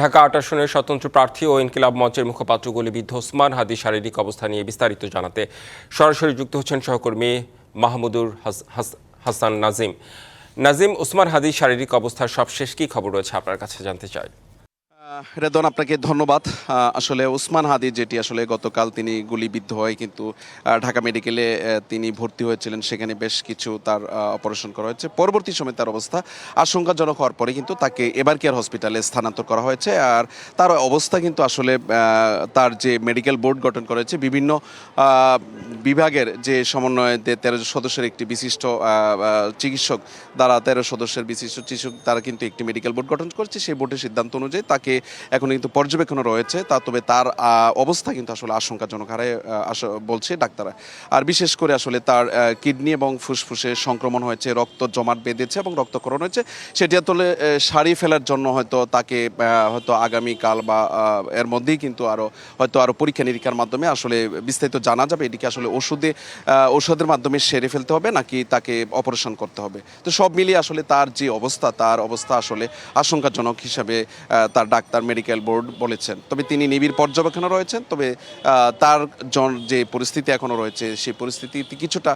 ঢাকা ৮ আসনের স্বতন্ত্র প্রার্থী ও ইনকিলাব মঞ্চের মুখপাত্র গুলিবিদ্ধ ওসমান হাদির শারীরিক অবস্থা নিয়ে বিস্তারিত জানাতে সরাসরি যুক্ত হচ্ছেন সহকর্মী মাহমুদুর হাসান নাজিম। নাজিম, ওসমান হাদির শারীরিক অবস্থার সবশেষ কি খবর রয়েছে আপনার কাছে জানতে চাই। রেদন, আপনাকে ধন্যবাদ। আসলে ওসমান হাদি যেটি আসলে গতকাল তিনি গুলিবিদ্ধ হয়ে কিন্তু ঢাকা মেডিকেলে তিনি ভর্তি হয়েছিলেন, সেখানে বেশ কিছু তার অপারেশন করা হয়েছে। পরবর্তী সময়ে তার অবস্থা আশঙ্কাজনক হওয়ার পরে কিন্তু তাকে এবার কেয়ার হসপিটালে স্থানান্তর করা হয়েছে। আর তার অবস্থা কিন্তু আসলে তার যে মেডিকেল বোর্ড গঠন করেছে, বিভিন্ন বিভাগের যে সমন্বয়ে 13 সদস্যের একটি বিশিষ্ট চিকিৎসক দ্বারা 13 সদস্যের বিশিষ্ট চিকিৎসক তারা কিন্তু একটি মেডিকেল বোর্ড গঠন করেছে। সেই বোর্ডের সিদ্ধান্ত অনুযায়ী তাকে এখন কিন্তু পর্যবেক্ষণে রয়েছে। তবে তার অবস্থা কিন্তু আসলে আশঙ্কাজনক হারে বলছে ডাক্তাররা। আর বিশেষ করে আসলে তার কিডনি এবং ফুসফুসে সংক্রমণ হয়েছে, রক্ত জমাট বেঁধেছে এবং রক্তক্ষরণ হয়েছে। সেটি আসলে সারিয়ে ফেলার জন্য হয়তো তাকে হয়তো আগামীকাল বা এর মধ্যেই কিন্তু আরও পরীক্ষা নিরীক্ষার মাধ্যমে আসলে বিস্তারিত জানা যাবে এটিকে আসলে ওষুধের মাধ্যমে সেরে ফেলতে হবে নাকি তাকে অপারেশন করতে হবে। তো সব মিলিয়ে আসলে তার যে তার অবস্থা আসলে আশঙ্কাজনক হিসাবে তার ডাক্তার মেডিকেল বোর্ড বলেছেন। তবে তিনি নিবিড় পর্যবেক্ষণে রয়েছেন। তবে তার যে পরিস্থিতি এখনও রয়েছে, সেই পরিস্থিতি কিছুটা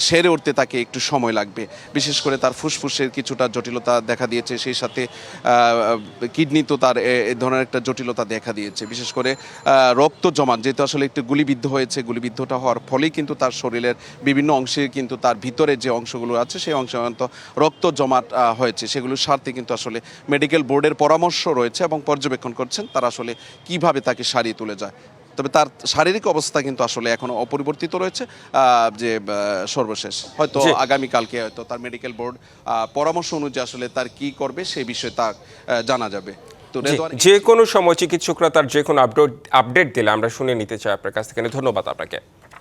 সেরে উঠতে তাকে একটু সময় লাগবে। বিশেষ করে তার ফুসফুসের কিছুটা জটিলতা দেখা দিয়েছে, সেই সাথে কিডনি তো তার এ ধরনের একটা জটিলতা দেখা দিয়েছে। বিশেষ করে রক্ত জমাট, যেহেতু আসলে একটু গুলিবিদ্ধ হয়েছে, গুলিবিদ্ধটা হওয়ার ফলেই কিন্তু তার শরীরের বিভিন্ন অংশে কিন্তু তার ভিতরে যে অংশগুলো আছে সেই অংশে রক্ত জমাট হয়েছে। সেগুলো সারতে কিন্তু আসলে মেডিকেল বোর্ডের পরামর্শ রয়েছে এবং পর্যবেক্ষণ করছেন তারা আসলে কিভাবে তাকে সারিয়ে তুলে যায়। তবে তার শারীরিক অবস্থা কিন্তু আসলে এখনো অপরিবর্তিত রয়েছে। যে সর্বশেষ হয়তো আগামীকালকে হয়তো তার মেডিকেল বোর্ড পরামর্শ অনুযায়ী আসলে তার কি করবে সেই বিষয়ে তা জানা যাবে। যে কোনো সময় চিকিৎসকরা তার যে কোনো আপডেট দিলে আমরা শুনে নিতে চাই আপনার কাছ থেকে। ধন্যবাদ আপনাকে।